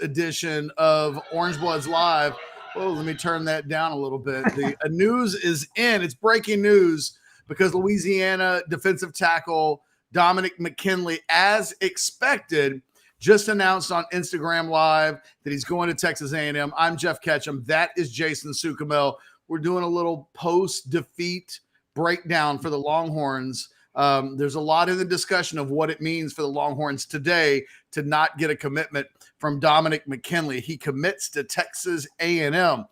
edition of Orangebloods Live. Oh, let me turn that down a little bit. The news is in. It's breaking news because Louisiana defensive tackle Dominick McKinley, as expected, just announced on Instagram Live that he's going to Texas A&M. I'm Jeff Ketchum. That is Jason Sukamel. We're doing a little post-defeat breakdown for the Longhorns. There's a lot in the discussion of what it means for the Longhorns today to not get a commitment from Dominick McKinley. He commits to Texas A&M.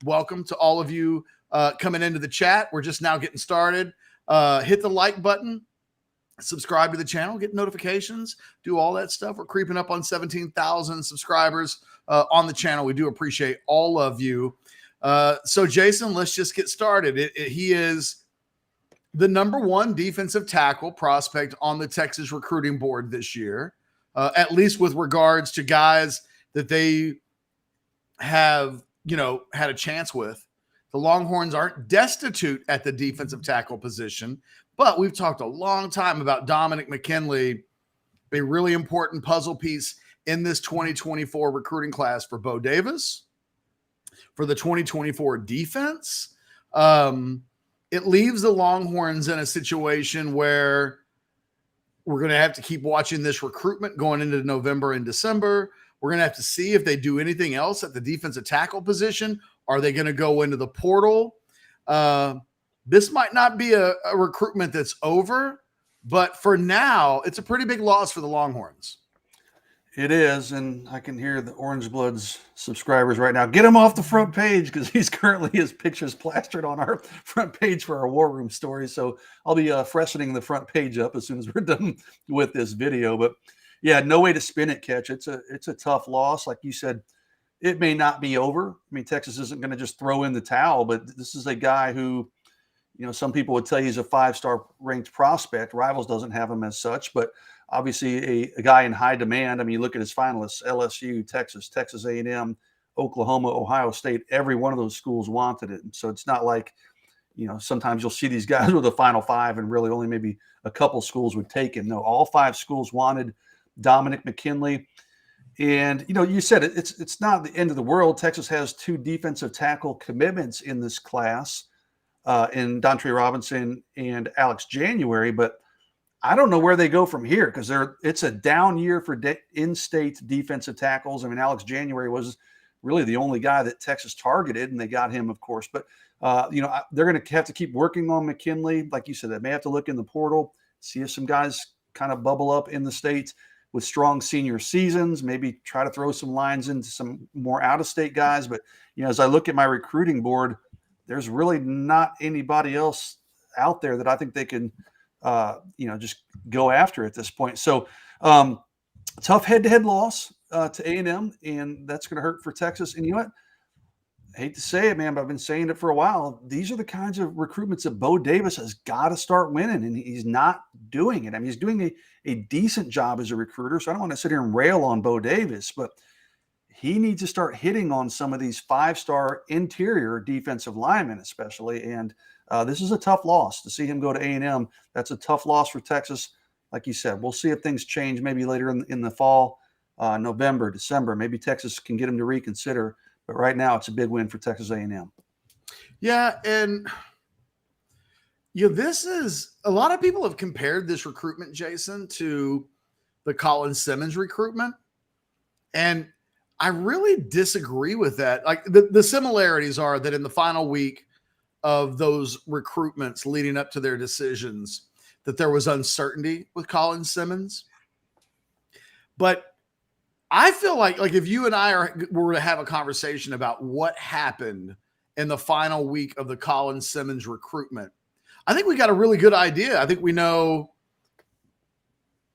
Welcome to all of you coming into the chat. We're just now getting started. Hit the like button, subscribe to the channel, get notifications, do all that stuff. We're creeping up on 17,000 subscribers on the channel. We do appreciate all of you. So, Jason, let's just get started. He is the number one defensive tackle prospect on the Texas recruiting board this year, at least with regards to guys that they have, had a chance with. The Longhorns aren't destitute at the defensive tackle position, but we've talked a long time about Dominick McKinley, a really important puzzle piece in this 2024 recruiting class for Bo Davis, for the 2024 defense. It leaves the Longhorns in a situation where we're going to have to keep watching this recruitment going into November and December. We're going to have to see if they do anything else at the defensive tackle position. Are they going to go into the portal? This might not be a recruitment that's over, but for now, it's a pretty big loss for the Longhorns. It is, and I can hear the Orangebloods subscribers right now. Get him off the front page because his picture's plastered on our front page for our War Room story. So I'll be freshening the front page up as soon as we're done with this video. But yeah, no way to spin it, Catch. It's a tough loss. Like you said, it may not be over. I mean, Texas isn't going to just throw in the towel, but this is a guy who, some people would tell you he's a 5-star ranked prospect. Rivals doesn't have him as such, but obviously a guy in high demand. I mean, you look at his finalists: LSU, Texas, Texas A&M, Oklahoma, Ohio State. Every one of those schools wanted it. So it's not like, sometimes you'll see these guys with a Final Five and really only maybe a couple schools would take him. No, all 5 schools wanted Dominick McKinley. And, you said it's not the end of the world. Texas has 2 defensive tackle commitments in this class, in Dontre Robinson and Alex January, but I don't know where they go from here because it's a down year for in-state defensive tackles. I mean, Alex January was really the only guy that Texas targeted, and they got him, of course. But, they're going to have to keep working on McKinley. Like you said, they may have to look in the portal, see if some guys kind of bubble up in the States with strong senior seasons, maybe try to throw some lines into some more out-of-state guys. But, as I look at my recruiting board, there's really not anybody else out there that I think they can – just go after at this point. So tough head-to-head loss to A&M, and that's going to hurt for Texas. And you know what? I hate to say it, man, but I've been saying it for a while. These are the kinds of recruitments that Bo Davis has got to start winning, and he's not doing it. I mean, he's doing a decent job as a recruiter, so I don't want to sit here and rail on Bo Davis, but he needs to start hitting on some of these 5-star interior defensive linemen especially, and this is a tough loss to see him go to A&M. That's a tough loss for Texas. Like you said, we'll see if things change maybe later in the fall, November, December. Maybe Texas can get him to reconsider. But right now, it's a big win for Texas A&M. Yeah, and this is a lot of people have compared this recruitment, Jason, to the Colin Simmons recruitment, and I really disagree with that. Like the similarities are that in the final week of those recruitments leading up to their decisions, that there was uncertainty with Colin Simmons. But I feel like if you and I were to have a conversation about what happened in the final week of the Colin Simmons recruitment, I think we got a really good idea. I think we know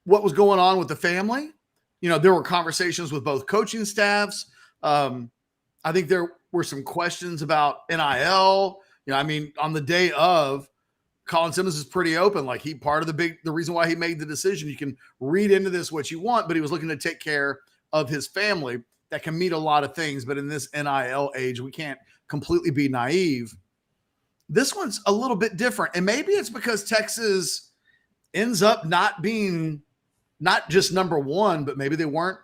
what was going on with the family. There were conversations with both coaching staffs. I think there were some questions about NIL. On the day of, Colin Simmons is pretty open. Like part of the reason why he made the decision, you can read into this what you want, but he was looking to take care of his family. That can mean a lot of things, but in this NIL age, we can't completely be naive. This one's a little bit different. And maybe it's because Texas ends up not being not just number one, but maybe they weren't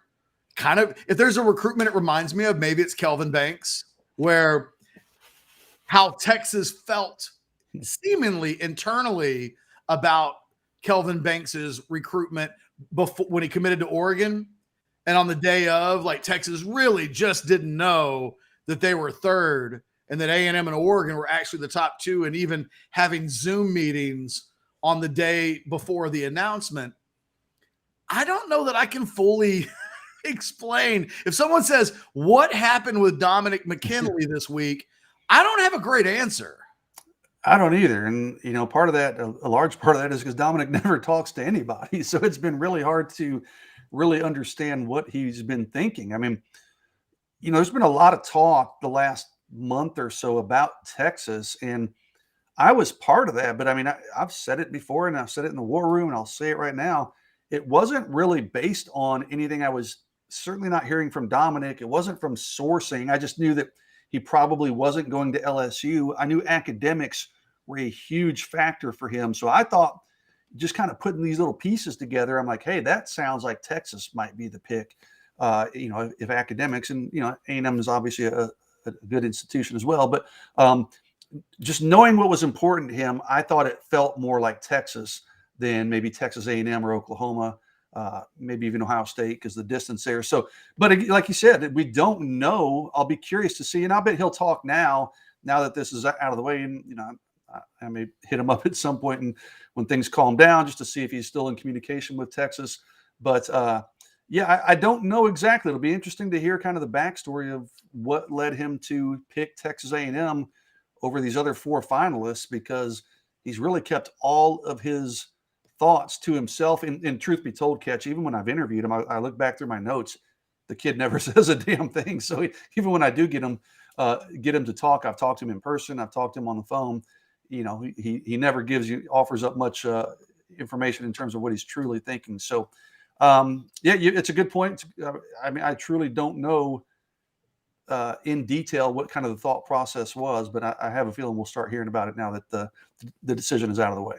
kind of, if there's a recruitment it reminds me of, maybe it's Kelvin Banks, where how Texas felt seemingly internally about Kelvin Banks's recruitment before when he committed to Oregon. And on the day of, like, Texas really just didn't know that they were third and that A&M and Oregon were actually the top two, and even having Zoom meetings on the day before the announcement. I don't know that I can fully explain. If someone says, what happened with Dominick McKinley this week, I don't have a great answer. I don't either. And, part of that, a large part of that is because Dominick never talks to anybody. So it's been really hard to really understand what he's been thinking. I mean, there's been a lot of talk the last month or so about Texas, and I was part of that. But I mean, I've said it before, and I've said it in the war room, and I'll say it right now. It wasn't really based on anything. I was certainly not hearing from Dominick. It wasn't from sourcing. I just knew that he probably wasn't going to LSU. I knew academics were a huge factor for him. So I thought, just kind of putting these little pieces together, I'm like, hey, that sounds like Texas might be the pick. If academics, and A&M is obviously a good institution as well, but just knowing what was important to him, I thought it felt more like Texas than maybe Texas A&M or Oklahoma, maybe even Ohio State, because the distance there. So, but like you said, we don't know. I'll be curious to see, and I bet he'll talk now that this is out of the way. And I may hit him up at some point and when things calm down, just to see if he's still in communication with Texas. But I don't know exactly. It'll be interesting to hear kind of the backstory of what led him to pick Texas A&M over these other four finalists, because he's really kept all of his thoughts to himself. And truth be told, Catch, even when I've interviewed him, I look back through my notes, the kid never says a damn thing. So even when I do get him to talk, I've talked to him in person, I've talked to him on the phone. He never offers up much information in terms of what he's truly thinking. So, it's a good point. I mean, I truly don't know in detail what kind of the thought process was, but I have a feeling we'll start hearing about it now that the decision is out of the way.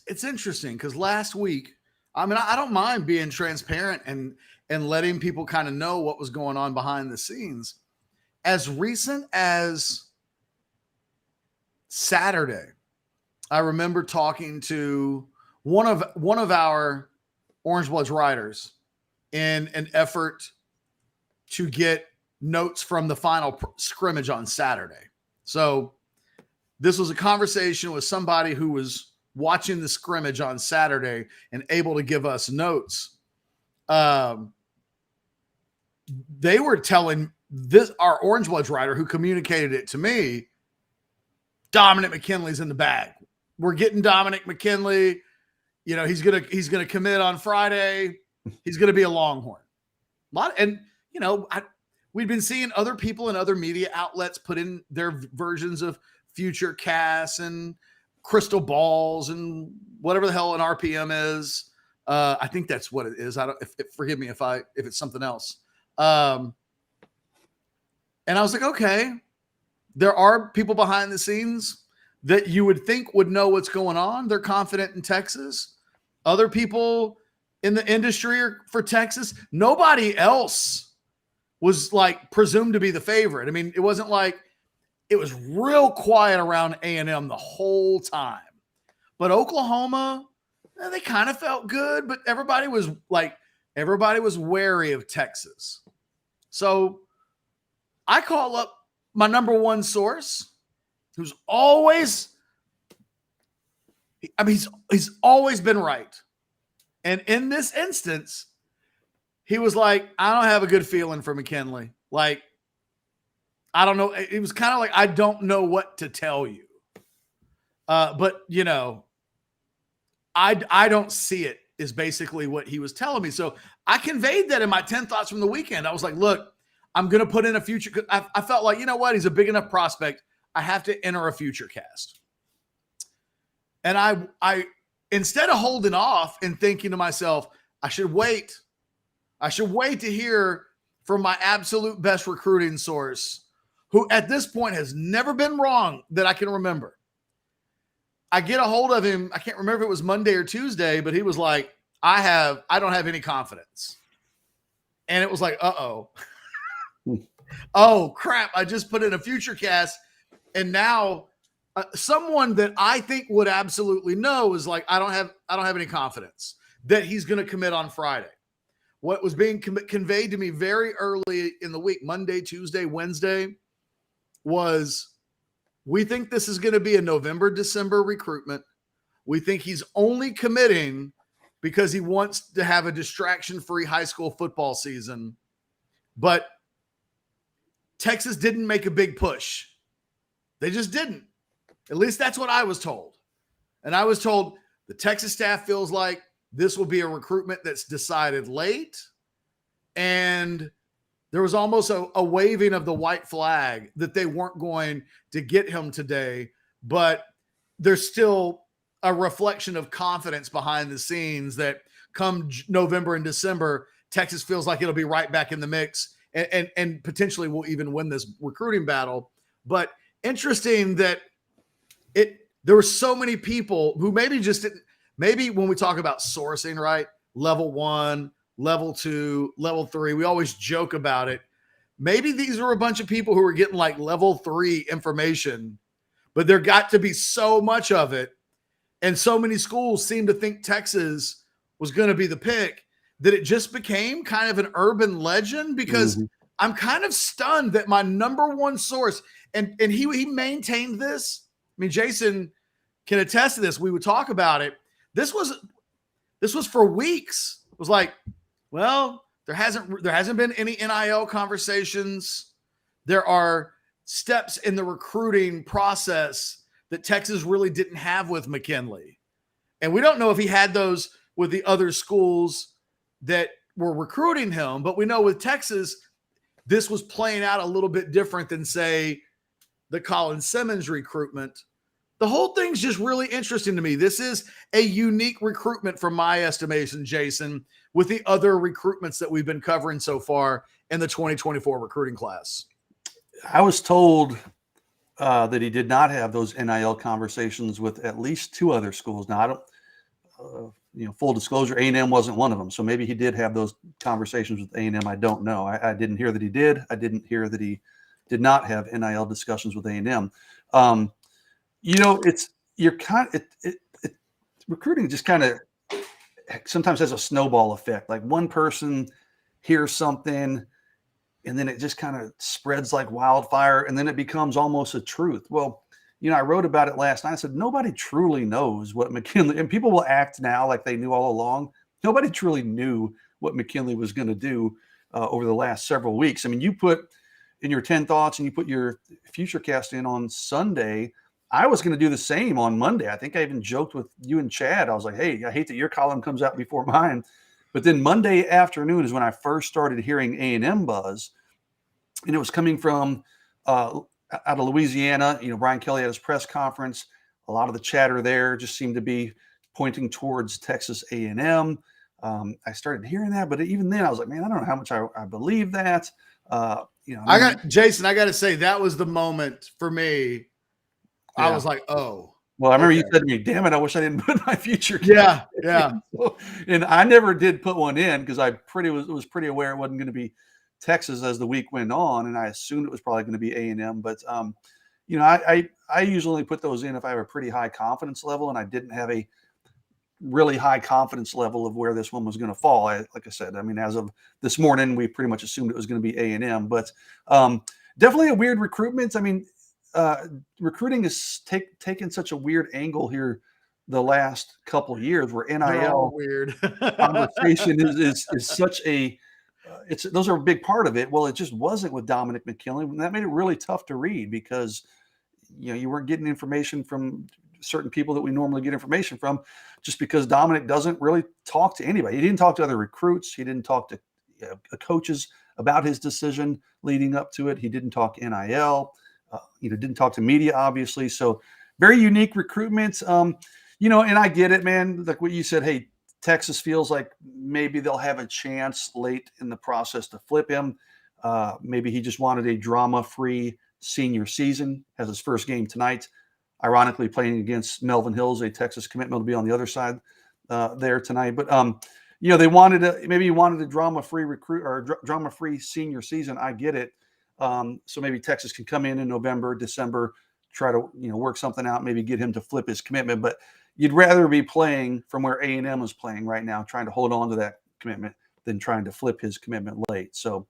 It's interesting because last week, I mean, I don't mind being transparent and letting people kind of know what was going on behind the scenes. As recent as Saturday, I remember talking to one of our Orangebloods writers in an effort to get notes from the final scrimmage on Saturday. So this was a conversation with somebody who was watching the scrimmage on Saturday and able to give us notes. They were telling our Orangebloods writer who communicated it to me, Dominick McKinley's in the bag. We're getting Dominick McKinley. He's gonna commit on Friday. He's gonna be a Longhorn. We've been seeing other people in other media outlets put in their versions of future casts and crystal balls and whatever the hell an RPM is. I think that's what it is. Forgive me if it's something else. And I was like, okay, there are people behind the scenes that you would think would know what's going on. They're confident in Texas. Other people in the industry are for Texas. Nobody else was like presumed to be the favorite. I mean, it wasn't like it was real quiet around A&M the whole time. But Oklahoma, they kind of felt good, but everybody was wary of Texas. So I call up my number one source, who's always, he's always been right. And in this instance, he was like, I don't have a good feeling for McKinley. Like, I don't know. It was kind of like, I don't know what to tell you. But I don't see it, is basically what he was telling me. So I conveyed that in my 10 thoughts from the weekend. I was like, look, I'm going to put in a future. I felt like, you know what? He's a big enough prospect. I have to enter a future cast. And I instead of holding off and thinking to myself, I should wait to hear from my absolute best recruiting source, who at this point has never been wrong that I can remember. I get a hold of him. I can't remember if it was Monday or Tuesday, but he was like, I don't have any confidence. And it was like, uh-oh. Oh, crap. I just put in a future cast. And now someone that I think would absolutely know is like, I don't have any confidence that he's going to commit on Friday. What was being conveyed to me very early in the week, Monday, Tuesday, Wednesday, was we think this is going to be a November, December recruitment. We think he's only committing because he wants to have a distraction-free high school football season. But Texas didn't make a big push. They just didn't. At least that's what I was told. And I was told the Texas staff feels like this will be a recruitment that's decided late. And there was almost a waving of the white flag that they weren't going to get him today. But there's still a reflection of confidence behind the scenes that come November and December, Texas feels like it'll be right back in the mix and potentially will even win this recruiting battle. But interesting that there were so many people who maybe just didn't, maybe when we talk about sourcing, right? Level 1, level 2, level 3, we always joke about it. Maybe these are a bunch of people who are getting like level 3 information, but there got to be so much of it. And so many schools seem to think Texas was going to be the pick that it just became kind of an urban legend because I'm kind of stunned that my number one source, and he maintained this. I mean, Jason can attest to this. We would talk about it. This was for weeks. It was like, well, there hasn't been any NIL conversations. There are steps in the recruiting process that Texas really didn't have with McKinley. And we don't know if he had those with the other schools that were recruiting him, but we know with Texas, this was playing out a little bit different than, say, the Colin Simmons recruitment. The whole thing's just really interesting to me. This is a unique recruitment from my estimation, Jason, with the other recruitments that we've been covering so far in the 2024 recruiting class. I was told that he did not have those NIL conversations with at least 2 other schools. Now, I don't, full disclosure, A&M wasn't one of them. So maybe he did have those conversations with A&M. I don't know. I didn't hear that he did. I didn't hear that he did not have NIL discussions with A&M. Recruiting just kind of sometimes has a snowball effect. Like one person hears something, and then it just kind of spreads like wildfire, and then it becomes almost a truth. Well, I wrote about it last night. I said, nobody truly knows what McKinley, and people will act now like they knew all along. Nobody truly knew what McKinley was going to do over the last several weeks. I mean, you put in your 10 thoughts and you put your future cast in on Sunday. I was going to do the same on Monday. I think I even joked with you and Chad. I was like, hey, I hate that your column comes out before mine. But then Monday afternoon is when I first started hearing A&M buzz, and it was coming from out of Louisiana. Brian Kelly had his press conference. A lot of the chatter there just seemed to be pointing towards Texas A&M. I started hearing that, but even then I was like, man, I don't know how much I believe that. Jason, I got to say that was the moment for me. Yeah. I was like, oh. Well, I remember you said to me, damn it, I wish I didn't put my future. Yeah. And I never did put one in because I was pretty aware it wasn't going to be Texas as the week went on, and I assumed it was probably going to be A&M. But I usually only put those in if I have a pretty high confidence level, and I didn't have a really high confidence level of where this one was going to fall. Like I said, I mean, as of this morning, we pretty much assumed it was going to be A&M. But definitely a weird recruitment. I mean, recruiting is taken such a weird angle here the last couple of years, where NIL weird conversation is such a those are a big part of it. Well, it just wasn't with Dominick McKinley, and that made it really tough to read because you weren't getting information from certain people that we normally get information from, just because Dominick doesn't really talk to anybody. He didn't talk to other recruits. He didn't talk to coaches about his decision leading up to it. He didn't talk NIL. Didn't talk to media, obviously. So very unique recruitment. And I get it, man. Like what you said, hey, Texas feels like maybe they'll have a chance late in the process to flip him. Maybe he just wanted a drama-free senior season. Has his first game tonight, ironically playing against Melvin Hills, a Texas commitment, will be on the other side there tonight. But they wanted maybe you wanted a drama-free recruit or drama-free senior season. I get it. So maybe Texas can come in November, December, try to work something out, maybe get him to flip his commitment. But you'd rather be playing from where A&M is playing right now, trying to hold on to that commitment than trying to flip his commitment late. So,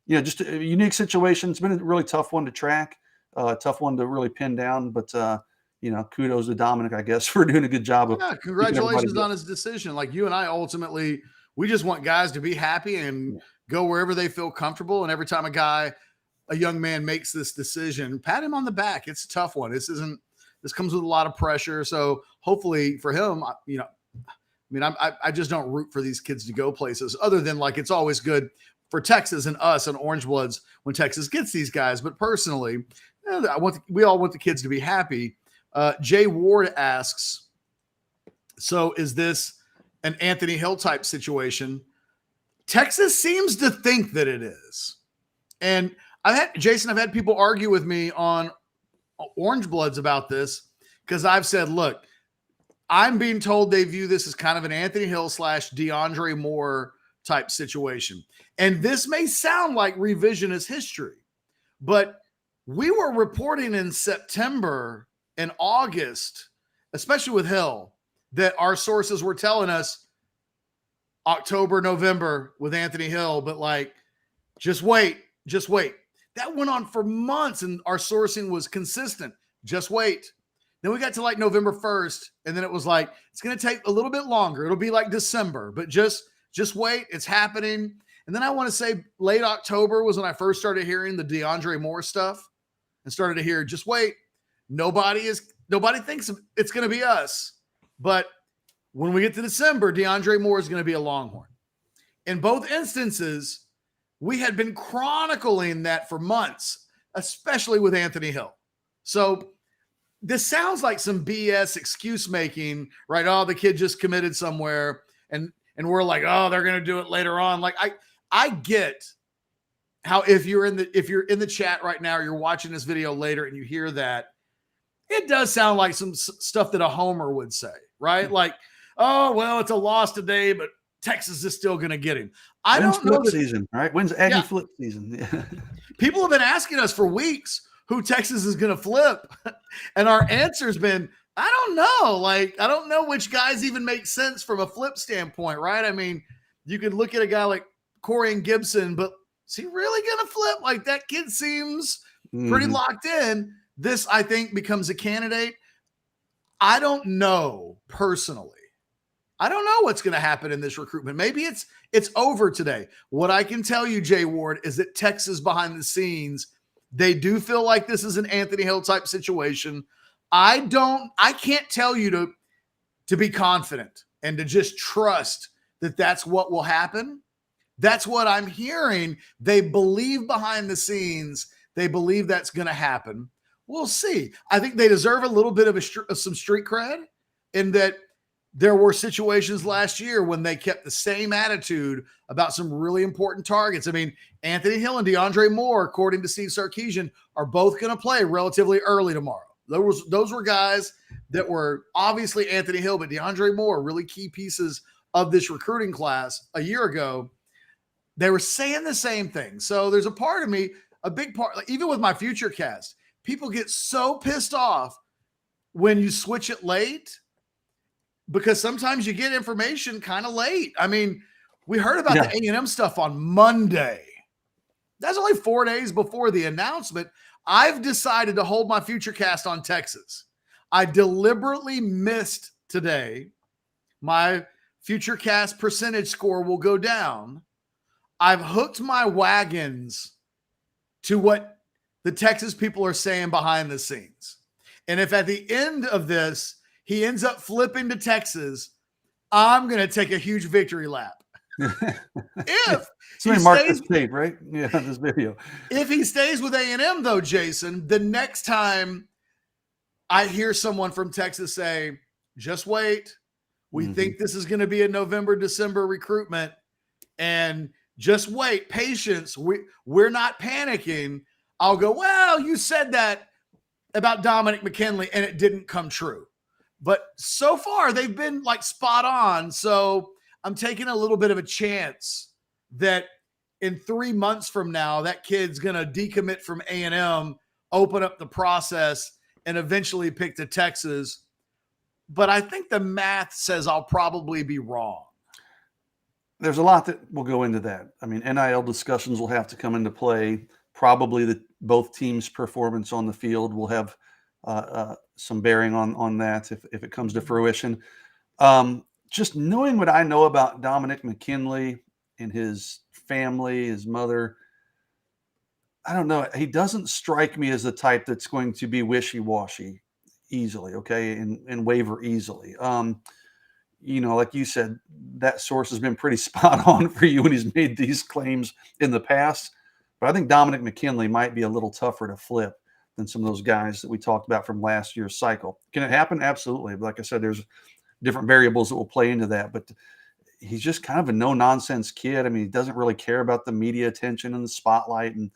just a unique situation. It's been a really tough one to track, tough one to really pin down. But kudos to Dominick, I guess, for doing a good job of. Yeah, congratulations on his decision. Like you and I, ultimately, we just want guys to be happy and go wherever they feel comfortable. And every time a young man makes this decision, pat him on the back. It's a tough one. This comes with a lot of pressure. So hopefully for him, I just don't root for these kids to go places other than like, it's always good for Texas and us and Orangebloods when Texas gets these guys. But personally, we all want the kids to be happy. Jay Ward asks, so is this an Anthony Hill type situation? Texas seems to think that it is. And I've had people argue with me on Orangebloods about this because I've said, look, I'm being told they view this as kind of an Anthony Hill / DeAndre Moore type situation. And this may sound like revisionist history, but we were reporting in September and August, especially with Hill, that our sources were telling us October, November with Anthony Hill, but like, just wait. That went on for months and our sourcing was consistent. Just wait. Then we got to like November 1st. And then it was like, it's going to take a little bit longer. It'll be like December, but just wait. It's happening. And then I want to say late October was when I first started hearing the DeAndre Moore stuff and started to hear, just wait. Nobody thinks it's going to be us. But when we get to December, DeAndre Moore is going to be a Longhorn. In both instances, we had been chronicling that for months, especially with Anthony Hill. So this sounds like some BS excuse making, right? Oh, the kid just committed somewhere and we're like, oh, they're going to do it later on. Like I get how if you're in the chat right now, or you're watching this video later and you hear that, it does sound like some stuff that a homer would say, right? Like, oh, well, it's a loss today, but Texas is still going to get him. I When's don't know flip season, right? When's Aggie flip season? People have been asking us for weeks who Texas is going to flip. And our answer's been, I don't know. Like, I don't know which guys even make sense from a flip standpoint, right? I mean, you could look at a guy like Corian Gibson, but is he really going to flip? Like, that kid seems pretty locked in. This, I think, becomes a candidate. I don't know personally. I don't know what's going to happen in this recruitment. Maybe it's over today. What I can tell you, Jay Ward, is that Texas behind the scenes, they do feel like this is an Anthony Hill type situation. I can't tell you to be confident and to just trust that that's what will happen. That's what I'm hearing. They believe behind the scenes. They believe that's going to happen. We'll see. I think they deserve a little bit of some street cred in that there were situations last year when they kept the same attitude about some really important targets. I mean, Anthony Hill and DeAndre Moore, according to Steve Sarkisian, are both going to play relatively early tomorrow. Those were guys that were obviously Anthony Hill, but DeAndre Moore, really key pieces of this recruiting class a year ago. They were saying the same thing. So there's a part of me, a big part, like even with my future cast, people get so pissed off when you switch it late, because sometimes you get information kind of late. I mean, we heard about the A&M stuff on Monday. That's only 4 days before the announcement. I've decided to hold my future cast on Texas. I deliberately missed today. My future cast percentage score will go down. I've hooked my wagons to what the Texas people are saying behind the scenes. And if at the end of this, he ends up flipping to Texas, I'm going to take a huge victory lap. If somebody mark this tape, right? Yeah, this video. If he stays with A&M, though, Jason, the next time I hear someone from Texas say, just wait, we think this is going to be a November, December recruitment, and just wait, patience, we're not panicking, I'll go, well, you said that about Dominick McKinley, and it didn't come true. But so far, they've been like spot on. So I'm taking a little bit of a chance that in 3 months from now, that kid's going to decommit from A&M, open up the process, and eventually pick to Texas. But I think the math says I'll probably be wrong. There's a lot that will go into that. I mean, NIL discussions will have to come into play. Probably both teams' performance on the field will have some bearing on that if it comes to fruition. Just knowing what I know about Dominick McKinley and his family, his mother, I don't know. He doesn't strike me as the type that's going to be wishy-washy easily, okay, and waver easily. Like you said, that source has been pretty spot on for you when he's made these claims in the past. But I think Dominick McKinley might be a little tougher to flip than some of those guys that we talked about from last year's cycle. Can it happen? Absolutely. Like I said, there's different variables that will play into that. But he's just kind of a no-nonsense kid. I mean, he doesn't really care about the media attention and the spotlight and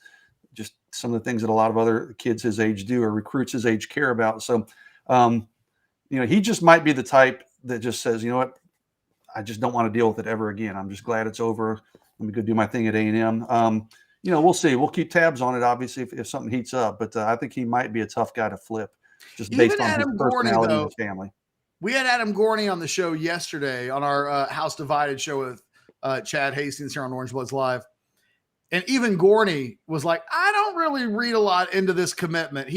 just some of the things that a lot of other kids his age do or recruits his age care about. So, he just might be the type that just says, you know what, I just don't want to deal with it ever again. I'm just glad it's over. Let me go do my thing at A&M. We'll see. We'll keep tabs on it, obviously, if something heats up. But I think he might be a tough guy to flip just based on his personality and his family. We had Adam Gorney on the show yesterday on our House Divided show with Chad Hastings here on Orangebloods Live. And even Gorney was like, I don't really read a lot into this commitment.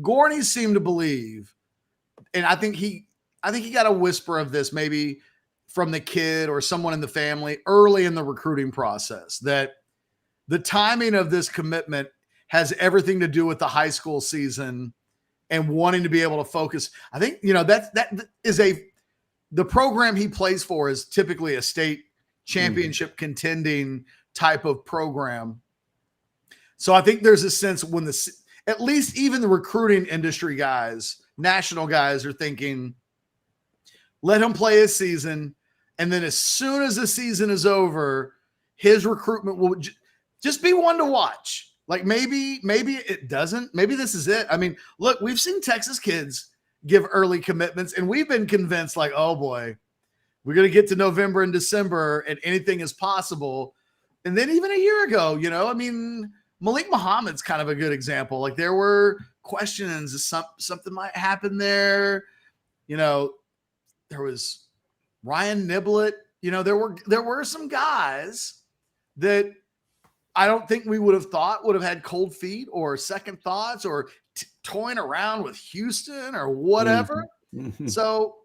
Gorney seemed to believe, and I think he got a whisper of this maybe from the kid or someone in the family early in the recruiting process, that the timing of this commitment has everything to do with the high school season and wanting to be able to focus. I think, that is the program he plays for is typically a state championship contending type of program. So I think there's a sense when at least even the recruiting industry guys, national guys, are thinking, let him play his season. And then as soon as the season is over, his recruitment will just be one to watch. Like maybe it doesn't. Maybe this is it. I mean, look, we've seen Texas kids give early commitments, and we've been convinced like, oh boy, we're going to get to November and December and anything is possible. And then even a year ago, Malik Muhammad's kind of a good example. Like there were questions, something might happen there. There was Ryan Niblett. There were some guys that I don't think we would have had cold feet or second thoughts or toying around with Houston or whatever. Mm-hmm. So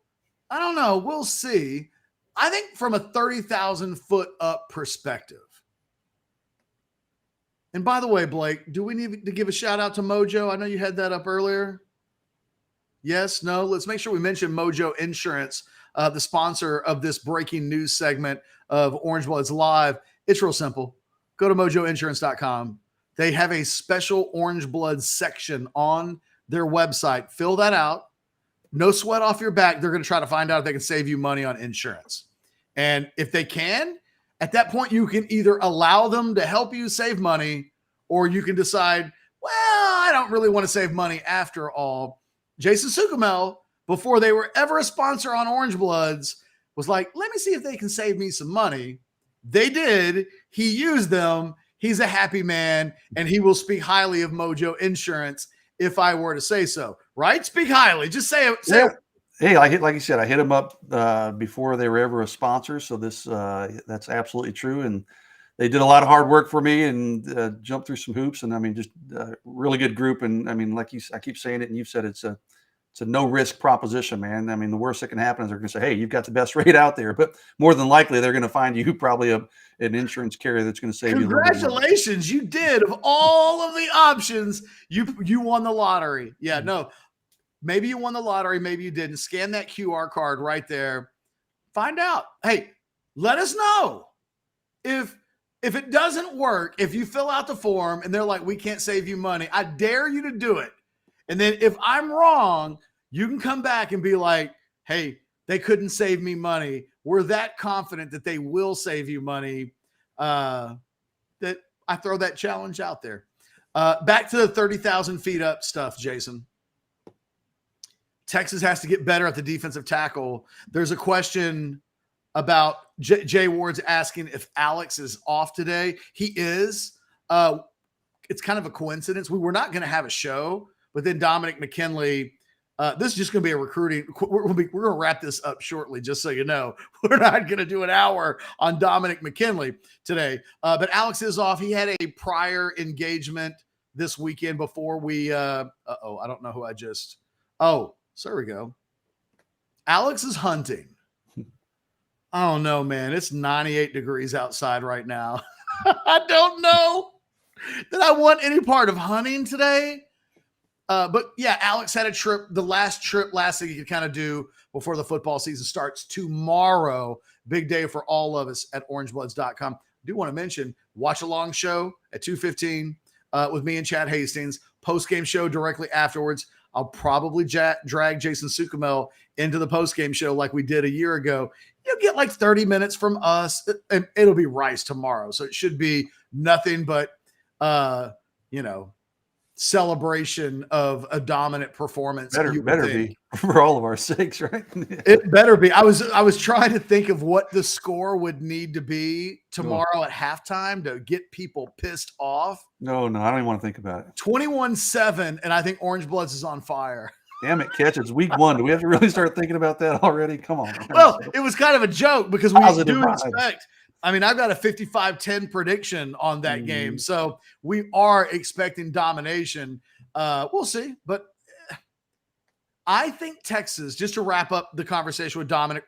I don't know. We'll see. I think from a 30,000 foot up perspective. And by the way, Blake, do we need to give a shout out to Mojo? I know you had that up earlier. Yes, no. Let's make sure we mention Mojo Insurance, the sponsor of this breaking news segment of Orangebloods Live. It's real simple. Go to mojoinsurance.com. They have a special Orangebloods section on their website. Fill that out. No sweat off your back. They're going to try to find out if they can save you money on insurance. And if they can, at that point, you can either allow them to help you save money, or you can decide, well, I don't really want to save money after all. Jason Sukumel, before they were ever a sponsor on Orangebloods, was like, let me see if they can save me some money. They did. He used them. He's a happy man, and he will speak highly of Mojo Insurance if I were to say so. Right? Speak highly. Just say it. Yeah. Hey, like you said, I hit them up before they were ever a sponsor. So that's absolutely true. And they did a lot of hard work for me and jumped through some hoops. And I mean, just a really good group. And I mean, I keep saying it, and you've said it's a no risk proposition, man. I mean, the worst that can happen is they're going to say, hey, you've got the best rate out there. But more than likely, they're going to find you probably an insurance carrier that's going to save you. Congratulations, you did. Of all of the options, you won the lottery. Yeah, no. Maybe you won the lottery, maybe you didn't. Scan that QR card right there. Find out. Hey, let us know if it doesn't work, if you fill out the form and they're like, we can't save you money. I dare you to do it. And then if I'm wrong, you can come back and be like, hey, they couldn't save me money. We're that confident that they will save you money, that I throw that challenge out there. Back to the 30,000 feet up stuff, Jason. Texas has to get better at the defensive tackle. There's a question about Jay Ward's asking if Alex is off today. He is. It's kind of a coincidence. We were not going to have a show, but then Dominick McKinley. This is just going to be a recruiting. We're going to wrap this up shortly, just so you know. We're not going to do an hour on Dominick McKinley today. But Alex is off. He had a prior engagement this weekend before we. I don't know who I just. Oh, so there we go. Alex is hunting. I don't know, man. It's 98 degrees outside right now. I don't know that I want any part of hunting today. But yeah, Alex had a trip, the last thing you could kind of do before the football season starts tomorrow. Big day for all of us at orangebloods.com. I do want to mention, watch along show at 2:15 with me and Chad Hastings. Post-game show directly afterwards. I'll probably drag Jason Sukumel into the post-game show like we did a year ago. You'll get like 30 minutes from us, and it'll be Rice tomorrow. So it should be nothing but, celebration of a dominant performance. Better be for all of our sakes, right? It better be. I was trying to think of what the score would need to be tomorrow at halftime to get people pissed off. No, I don't even want to think about it. 21-7, and I think Orangebloods is on fire. Damn it, Catch. It's week 1. Do we have to really start thinking about that already? Come on. Well, it was kind of a joke because we do expect. I mean, I've got a 55-10 prediction on that game. So we are expecting domination. We'll see. But I think Texas, just to wrap up the conversation with Dominick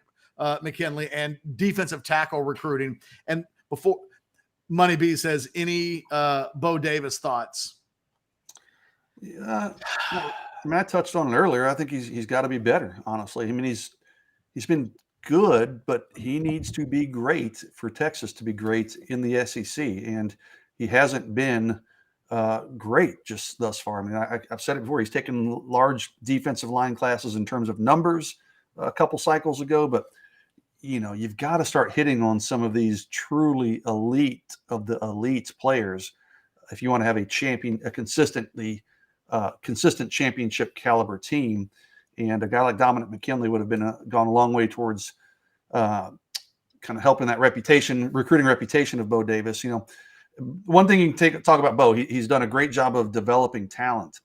McKinley and defensive tackle recruiting, and before Money B says, any Bo Davis thoughts? Yeah, I touched on it earlier. I think he's got to be better, honestly. I mean, he's been good, but he needs to be great for Texas to be great in the SEC, and he hasn't been great just thus far. I mean, I've said it before. He's taken large defensive line classes in terms of numbers a couple cycles ago, but you've got to start hitting on some of these truly elite of the elite players if you want to have a consistent championship caliber team. And a guy like Dominick McKinley would have gone a long way towards kind of helping that recruiting reputation of Bo Davis. One thing you can talk about Bo, he's done a great job of developing talent.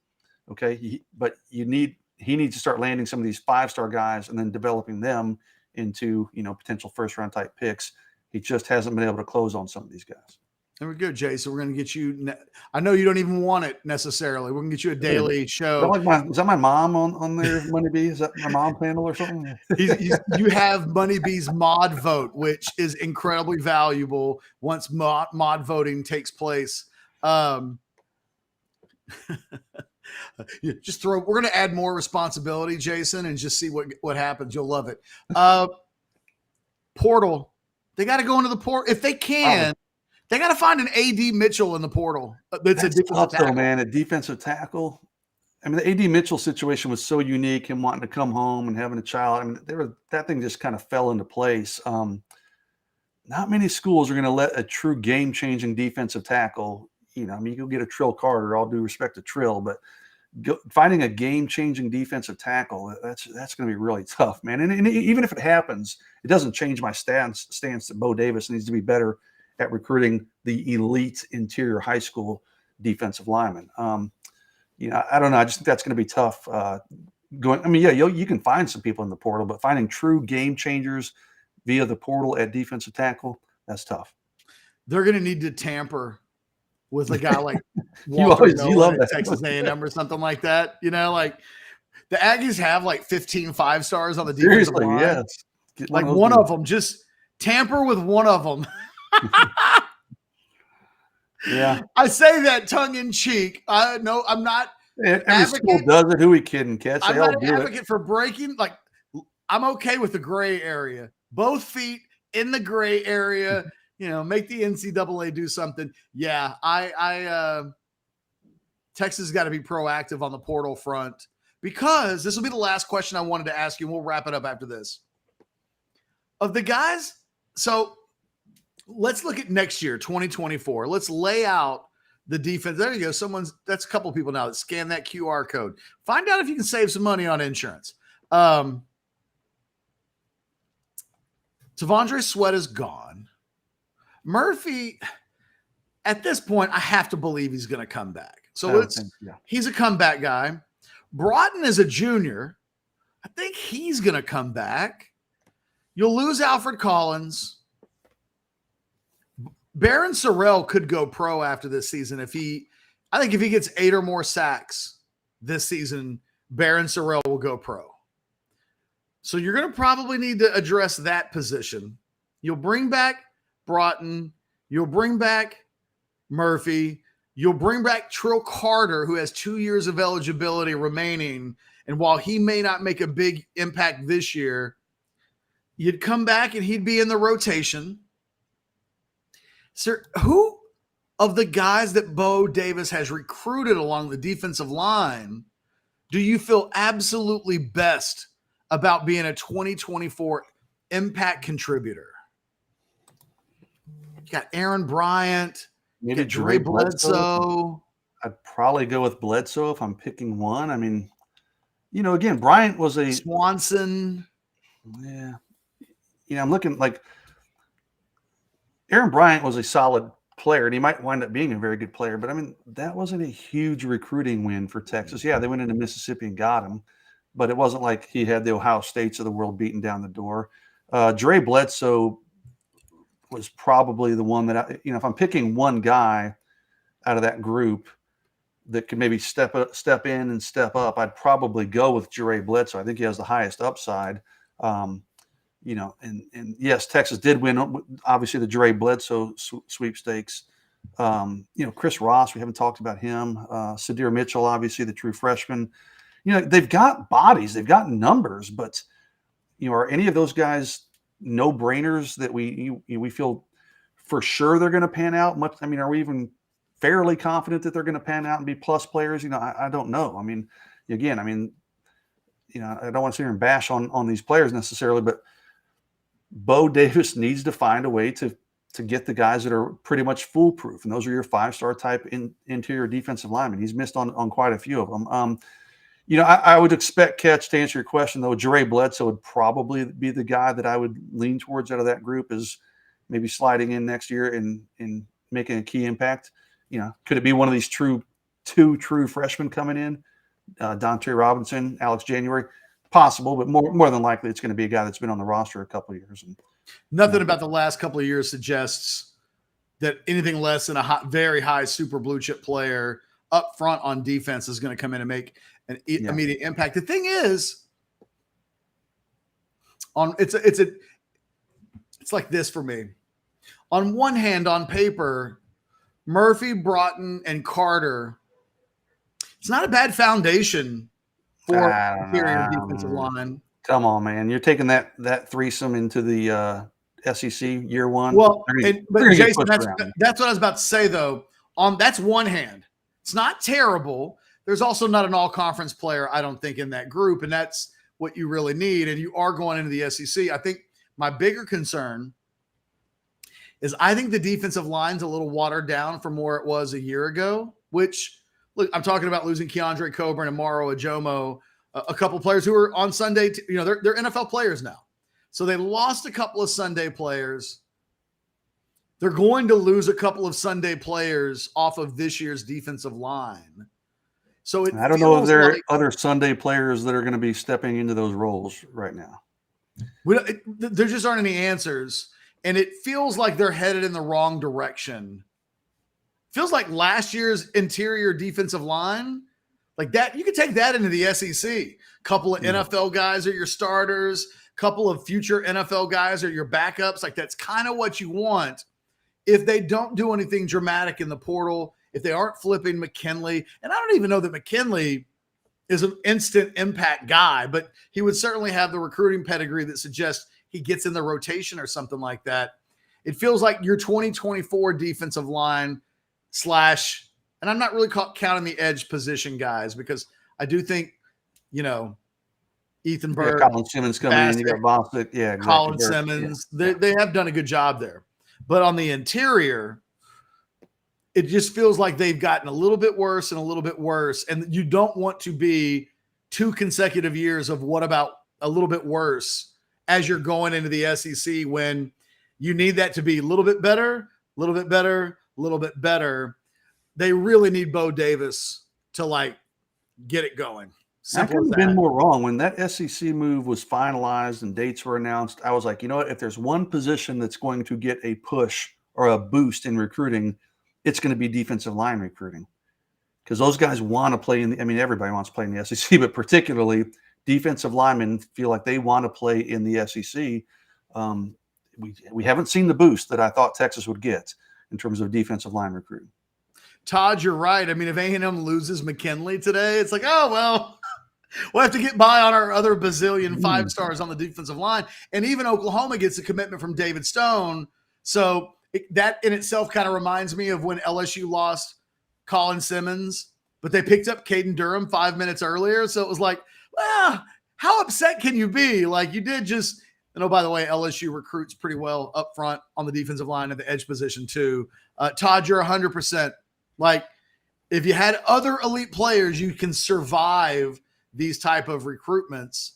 Okay, but he needs to start landing some of these 5-star guys and then developing them into potential first-round type picks. He just hasn't been able to close on some of these guys. There we go, Jay. So we're going to get you. I know you don't even want it necessarily. We're going to get you a daily show. Is that my mom on there, Money B? Is that my mom's handle or something? You have Money B's mod vote, which is incredibly valuable once mod voting takes place. Just we're going to add more responsibility, Jason, and just see what happens. You'll love it. Portal. They got to go into the portal if they can. They got to find an A.D. Mitchell in the portal. That's a defensive tackle. Man, a defensive tackle. I mean, the A.D. Mitchell situation was so unique, him wanting to come home and having a child. I mean, that thing just kind of fell into place. Not many schools are going to let a true game-changing defensive tackle, you go get a Trill Carter, all due respect to Trill, but finding a game-changing defensive tackle, that's going to be really tough, man. And even if it happens, it doesn't change my stance that Bo Davis needs to be better at recruiting the elite interior high school defensive linemen. I don't know. I just think that's going to be tough. You can find some people in the portal, but finding true game changers via the portal at defensive tackle, that's tough. They're going to need to tamper with a guy like you love that. Texas A&M or something like that. Like the Aggies have like 15 5-stars on the defensive line. Yes. Like one of them, just tamper with one of them. Yeah, I say that tongue in cheek. No, I'm not. Every school does it. Who we kidding, Catch? I'm not an advocate for breaking. Like, I'm okay with the gray area. Both feet in the gray area. Make the NCAA do something. Yeah, Texas has got to be proactive on the portal front because this will be the last question I wanted to ask you. And we'll wrap it up after this. Of the guys, so. Let's look at next year, 2024. Let's lay out the defense. There you go. That's a couple of people now that scan that QR code. Find out if you can save some money on insurance. T'Vondre Sweat is gone. Murphy, at this point, I have to believe he's going to come back. So he's a comeback guy. Broughton is a junior. I think he's going to come back. You'll lose Alfred Collins. Baron Sorrell could go pro after this season if he gets 8 or more sacks this season, Baron Sorrell will go pro. So you're going to probably need to address that position. You'll bring back Broughton. You'll bring back Murphy. You'll bring back Trill Carter, who has 2 years of eligibility remaining. And while he may not make a big impact this year, you'd come back and he'd be in the rotation. Sir, who of the guys that Bo Davis has recruited along the defensive line do you feel absolutely best about being a 2024 impact contributor? You got Aaron Bryant, maybe Dre Bledsoe. I'd probably go with Bledsoe if I'm picking one. I mean, again, Bryant was a Swanson. Yeah. I'm looking like Aaron Bryant was a solid player, and he might wind up being a very good player. But, I mean, that wasn't a huge recruiting win for Texas. Yeah, they went into Mississippi and got him, but it wasn't like he had the Ohio States of the world beating down the door. Dre Bledsoe was probably the one that, if I'm picking one guy out of that group that could maybe step in and step up, I'd probably go with Dre Bledsoe. I think he has the highest upside. And yes, Texas did win, obviously, the Dre Bledsoe sweepstakes. Chris Ross, we haven't talked about him. Sadir Mitchell, obviously, the true freshman. They've got bodies, they've got numbers, but, are any of those guys no-brainers that we feel for sure they're going to pan out? Are we even fairly confident that they're going to pan out and be plus players? I don't know. I don't want to sit here and bash on these players necessarily, but Bo Davis needs to find a way to get the guys that are pretty much foolproof, and those are your 5-star type interior defensive linemen. He's missed on quite a few of them. I would expect, Catch, to answer your question, though, Dre Bledsoe would probably be the guy that I would lean towards out of that group, is maybe sliding in next year and making a key impact. Could it be one of these two true freshmen coming in, Dante Robinson, Alex January? Possible, but more than likely it's going to be a guy that's been on the roster a couple of years. And nothing about the last couple of years suggests that anything less than a very high super blue chip player up front on defense is going to come in and make an immediate impact. The thing is, it's like this for me. On one hand, on paper, Murphy, Broughton, and Carter, it's not a bad foundation for interior defensive line. Come on, man. You're taking that threesome into the SEC year one. Well, but Jason, that's what I was about to say, though. That's one hand. It's not terrible. There's also not an all-conference player, I don't think, in that group, and that's what you really need, and you are going into the SEC. I think my bigger concern is I think the defensive line's a little watered down from where it was a year ago, which – look, I'm talking about losing Keandre Coburn and Maro Ajomo, a couple players who are on Sunday. They're NFL players now. So they lost a couple of Sunday players. They're going to lose a couple of Sunday players off of this year's defensive line. So I don't know if there are other Sunday players that are going to be stepping into those roles right now. There just aren't any answers. And it feels like they're headed in the wrong direction. Feels like last year's interior defensive line, like that, you could take that into the SEC. Couple of NFL guys are your starters. Couple of future NFL guys are your backups. Like that's kind of what you want. If they don't do anything dramatic in the portal, if they aren't flipping McKinley, and I don't even know that McKinley is an instant impact guy, but he would certainly have the recruiting pedigree that suggests he gets in the rotation or something like that. It feels like your 2024 defensive line / and I'm not really counting the edge position guys, because I do think, Ethan Bird, Colin Simmons coming in, you got Bostic, exactly. Colin Simmons, they have done a good job there. But on the interior, it just feels like they've gotten a little bit worse and a little bit worse. And you don't want to be 2 consecutive years of what about a little bit worse as you're going into the SEC when you need that to be a little bit better, a little bit better, a little bit better. They really need Bo Davis to like get it going. I couldn't have been more wrong. When that SEC move was finalized and dates were announced, I was like, you know what? If there's one position that's going to get a push or a boost in recruiting, it's going to be defensive line recruiting. Because those guys want to play everybody wants to play in the SEC, but particularly defensive linemen feel like they want to play in the SEC. We haven't seen the boost that I thought Texas would get in terms of defensive line recruiting. Todd, you're right. I mean, if A&M loses McKinley today, it's like, oh, well, we'll have to get by on our other bazillion 5 stars on the defensive line. And even Oklahoma gets a commitment from David Stone. So that in itself kind of reminds me of when LSU lost Colin Simmons, but they picked up Caden Durham 5 minutes earlier. So it was like, well, how upset can you be? Like you did just, and oh, by the way, LSU recruits pretty well up front on the defensive line at the edge position too. Todd, you're 100%. Like if you had other elite players, you can survive these type of recruitments.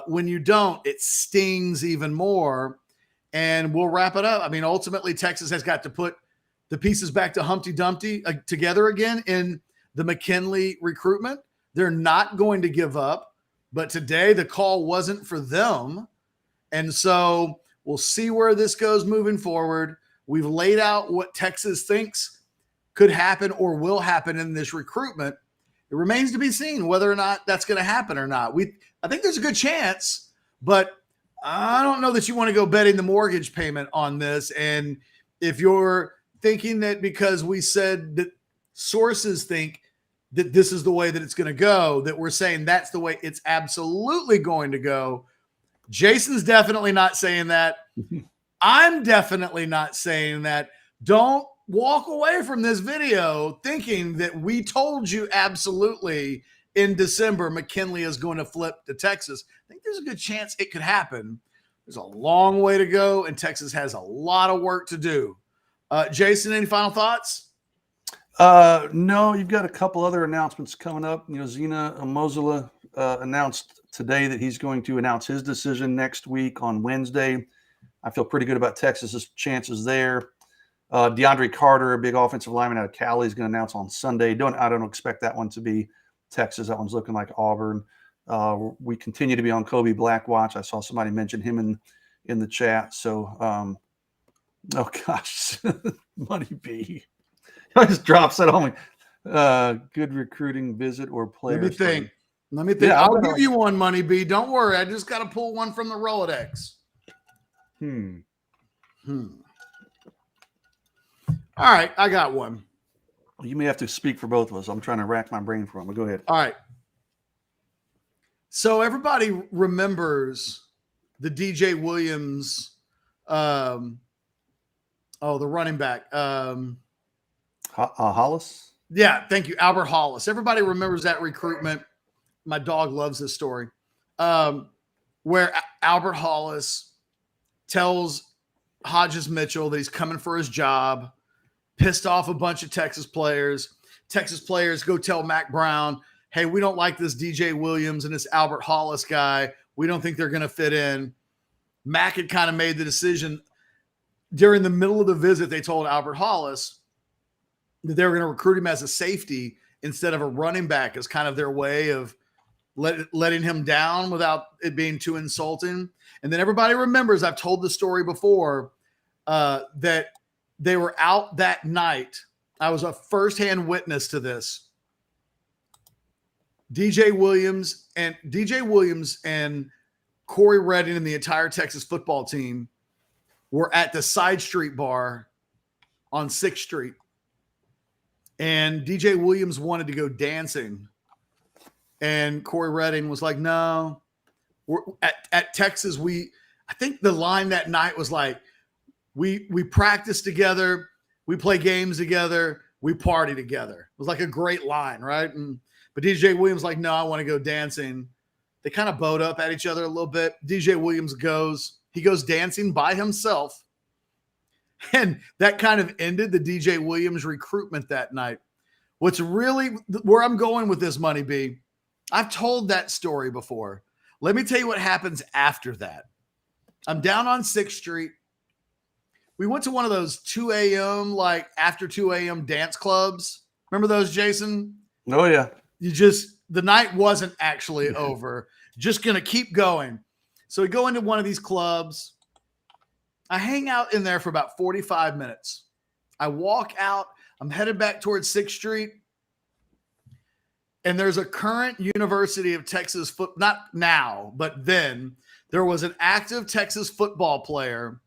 When you don't, it stings even more. And we'll wrap it up. I mean, ultimately, Texas has got to put the pieces back to Humpty Dumpty together again in the McKinley recruitment. They're not going to give up, but today the call wasn't for them. And so we'll see where this goes moving forward. We've laid out what Texas thinks could happen or will happen in this recruitment. It remains to be seen whether or not that's going to happen or not. I think there's a good chance, but I don't know that you want to go betting the mortgage payment on this. And if you're thinking that because we said that sources think that this is the way that it's going to go, that we're saying that's the way it's absolutely going to go. Jason's definitely not saying that. I'm definitely not saying that. Don't walk away from this video thinking that we told you absolutely in December McKinley is going to flip to Texas. I think there's a good chance it could happen. There's a long way to go, and Texas has a lot of work to do. Jason, any final thoughts? No, you've got a couple other announcements coming up. Zena Mozilla announced today that he's going to announce his decision next week on Wednesday. I feel pretty good about Texas's chances there. DeAndre Carter, a big offensive lineman out of Cali, is going to announce on Sunday. I don't expect that one to be Texas. That one's looking like Auburn. We continue to be on Kobe Blackwatch. I saw somebody mention him in the chat. So, oh gosh, Money B. I just drops that on me. Good recruiting visit or player. Let me think. Yeah, I'll give you one, Money B. Don't worry. I just got to pull one from the Rolodex. All right, I got one. You may have to speak for both of us. I'm trying to rack my brain for him, but go ahead. All right. So everybody remembers the DJ Williams, the running back. Hollis? Yeah, thank you. Albert Hollis. Everybody remembers that recruitment. My dog loves this story. Where Albert Hollis tells Hodges Mitchell that he's coming for his job, pissed off a bunch of Texas players. Texas players go tell Mac Brown, hey, we don't like this DJ Williams and this Albert Hollis guy. We don't think they're going to fit in. Mac had kind of made the decision during the middle of the visit. They told Albert Hollis that they were going to recruit him as a safety instead of a running back as kind of their way of letting him down without it being too insulting. And then everybody remembers, I've told the story before, that they were out that night. I was a firsthand witness to this. DJ Williams and Corey Redding and the entire Texas football team were at the Side Street bar on 6th Street. And DJ Williams wanted to go dancing. And Corey Redding was like, no. We're at Texas, I think the line that night was like, we practice together, we play games together, we party together. It was like a great line, right? But DJ Williams like, no, I want to go dancing. They kind of bowed up at each other a little bit. DJ Williams goes dancing by himself. And that kind of ended the DJ Williams recruitment that night. What's really where I'm going with this, Money B, I've told that story before. Let me tell you what happens after that. I'm down on 6th Street. We went to one of those 2 a.m., like after 2 a.m. dance clubs. Remember those, Jason? Oh, yeah. The night wasn't actually over. Just going to keep going. So we go into one of these clubs. I hang out in there for about 45 minutes. I walk out. I'm headed back towards 6th Street. And there's a current University of Texas not now, but then there was an active Texas football player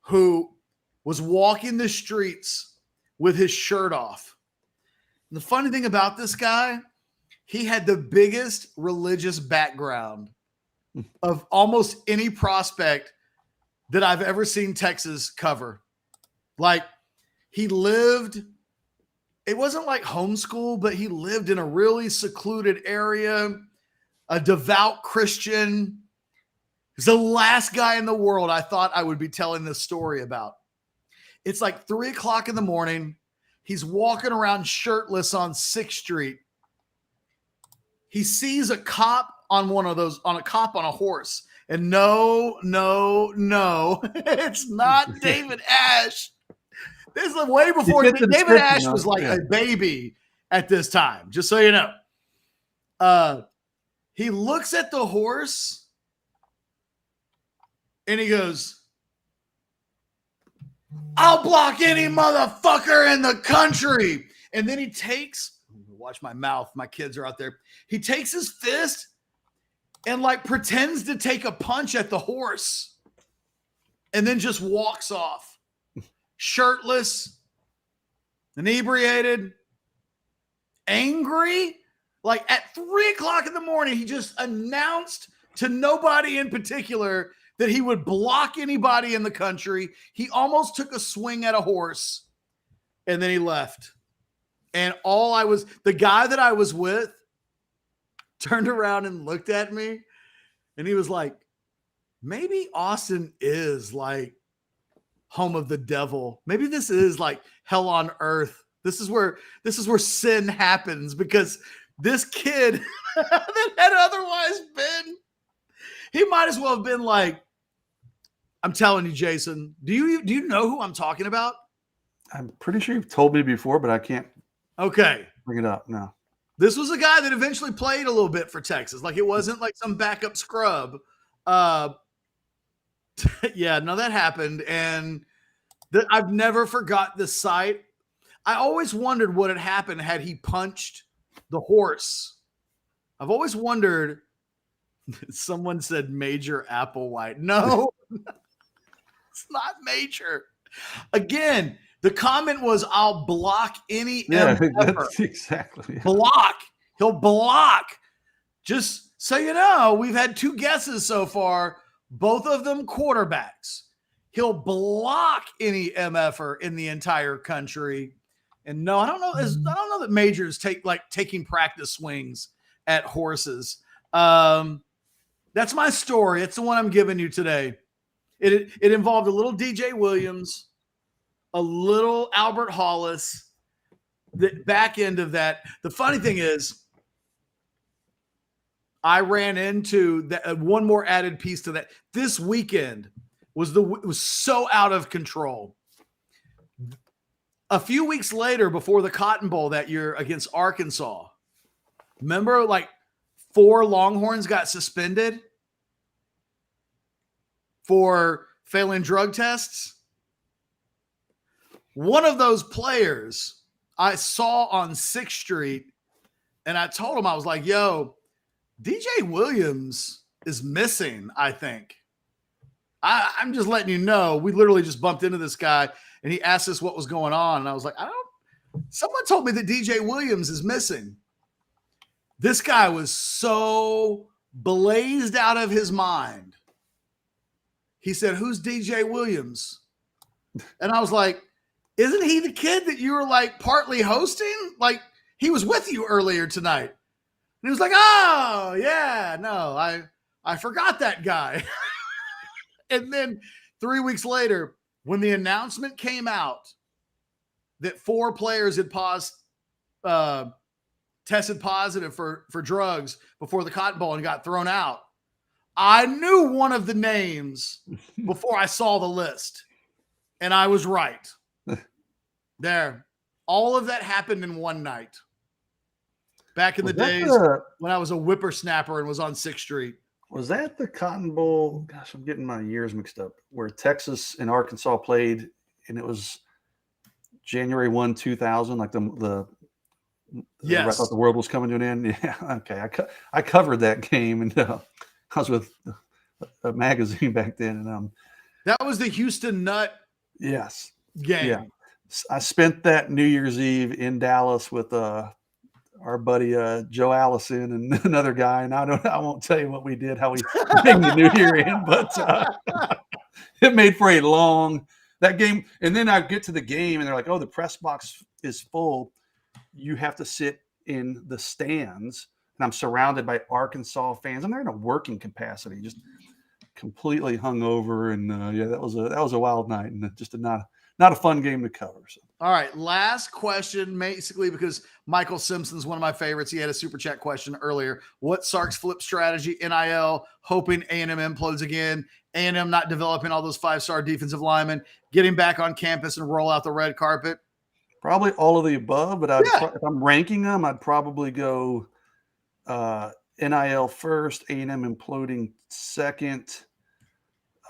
who was walking the streets with his shirt off. And the funny thing about this guy, he had the biggest religious background of almost any prospect that I've ever seen Texas cover. Like, he lived, it wasn't like homeschool, but he lived in a really secluded area, a devout Christian. He's the last guy in the world I thought I would be telling this story about. It's like 3 o'clock in the morning. He's walking around shirtless on 6th Street. He sees a cop on a cop on a horse. And no, it's not David Ash. This is way before David Ash was like a baby at this time, just so you know. He looks at the horse and he goes, "I'll block any motherfucker in the country." And then he takes, watch my mouth, my kids are out there. He takes his fist and like pretends to take a punch at the horse and then just walks off. Shirtless, inebriated, angry. Like at 3 o'clock in the morning, he just announced to nobody in particular that he would block anybody in the country. He almost took a swing at a horse and then he left. And the guy that I was with turned around and looked at me and he was like, maybe Austin is like home of the devil. Maybe this is like hell on earth. This is where sin happens, because this kid that had otherwise been, he might as well have been like, I'm telling you, Jason, do you know who I'm talking about? I'm pretty sure you've told me before, but I can't bring it up now. This was a guy that eventually played a little bit for Texas. Like, it wasn't like some backup scrub. Yeah, no, that happened. And I've never forgot the sight. I always wondered what had happened had he punched the horse. I've always wondered. Someone said Major Applewhite. No, it's not Major. Again, the comment was, "I'll block any." Yeah, that's exactly. Block. He'll block. Just so you know, we've had 2 guesses so far, both of them quarterbacks. He'll block any MFer in the entire country. And no, I don't know that Majors taking practice swings at horses. That's my story. It's the one I'm giving you today. It involved a little DJ Williams, a little Albert Hollis. The back end of that. The funny thing is, I ran into that one more added piece to that. This weekend was so out of control. A few weeks later, before the Cotton Bowl that year against Arkansas, remember, like 4 Longhorns got suspended for failing drug tests. One of those players I saw on 6th Street, and I told him, I was like, "Yo, DJ Williams is missing, I think." I'm just letting you know. We literally just bumped into this guy, and he asked us what was going on. And I was like, someone told me that DJ Williams is missing. This guy was so blazed out of his mind. He said, "Who's DJ Williams?" And I was like, "Isn't he the kid that you were like partly hosting? Like, he was with you earlier tonight." And he was like, "Oh, yeah, no, I forgot that guy." And then 3 weeks later, when the announcement came out that 4 players had tested positive for drugs before the Cotton Bowl and got thrown out, I knew one of the names before I saw the list, and I was right. There. All of that happened in one night. Back in the days when I was a whippersnapper and was on 6th Street. Was that the Cotton Bowl? Gosh, I'm getting my years mixed up. Where Texas and Arkansas played, and it was January 1, 2000, like the yes. I thought the world was coming to an end. Yeah, okay. I covered that game, and I was with a magazine back then, and that was the Houston Nut. Yes. Game. Yeah. I spent that New Year's Eve in Dallas with our buddy Joe Allison and another guy, and I won't tell you what we did, how we bring the New Year in, but it made for a long that game. And then I get to the game, and they're like, "Oh, the press box is full. You have to sit in the stands." And I'm surrounded by Arkansas fans. I'm there in a working capacity, just completely hungover, and yeah, that was a wild night, and just not a fun game to cover. So. All right, last question, basically, because Michael Simpson's one of my favorites. He had a super chat question earlier. What Sark's flip strategy? NIL, hoping A&M implodes again. A&M not developing all those 5-star defensive linemen, getting back on campus and roll out the red carpet. Probably all of the above, but if I'm ranking them, I'd probably go NIL first, A&M imploding second.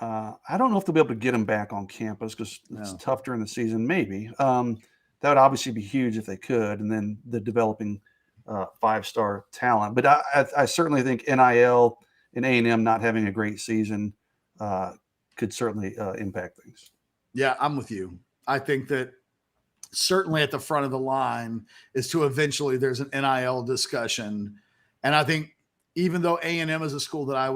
I don't know if they'll be able to get them back on campus because it's tough during the season. Maybe that would obviously be huge if they could, and then the developing 5-star talent. But I certainly think NIL and A&M not having a great season could certainly impact things. Yeah, I'm with you. I think that certainly at the front of the line is to eventually there's an NIL discussion, and I think even though A&M is a school that I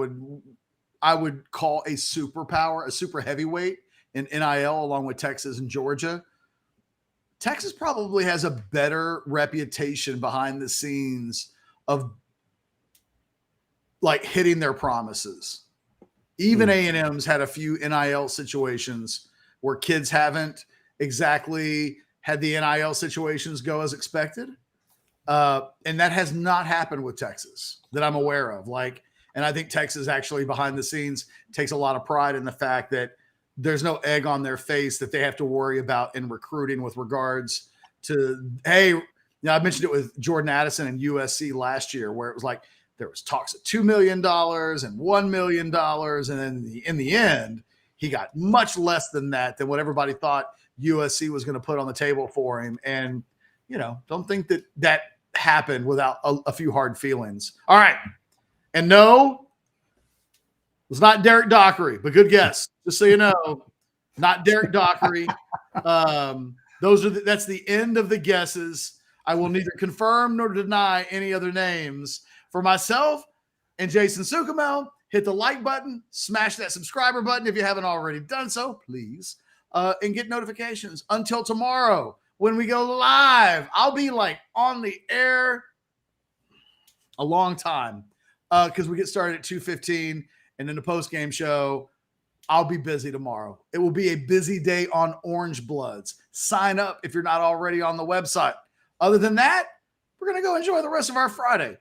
would call a superpower, a super heavyweight in NIL along with Texas and Georgia. Texas probably has a better reputation behind the scenes of like hitting their promises. Even A&M's had a few NIL situations where kids haven't exactly had the NIL situations go as expected. And that has not happened with Texas that I'm aware of. And I think Texas actually behind the scenes takes a lot of pride in the fact that there's no egg on their face that they have to worry about in recruiting with regards to, hey, I mentioned it with Jordan Addison and USC last year, where it was like there was talks of $2 million and $1 million. And then in the end, he got much less than that, than what everybody thought USC was going to put on the table for him. And, don't think that happened without a few hard feelings. All right. And no, it was not Derek Dockery, but good guess. Just so you know, not Derek Dockery. That's the end of the guesses. I will neither confirm nor deny any other names. For myself and Jason Sukamel, hit the like button, smash that subscriber button if you haven't already done so, please, and get notifications. Until tomorrow, when we go live, I'll be on the air a long time. Because we get started at 2:15, and then the post-game show, I'll be busy tomorrow. It will be a busy day on Orangebloods. Sign up if you're not already on the website. Other than that, we're going to go enjoy the rest of our Friday.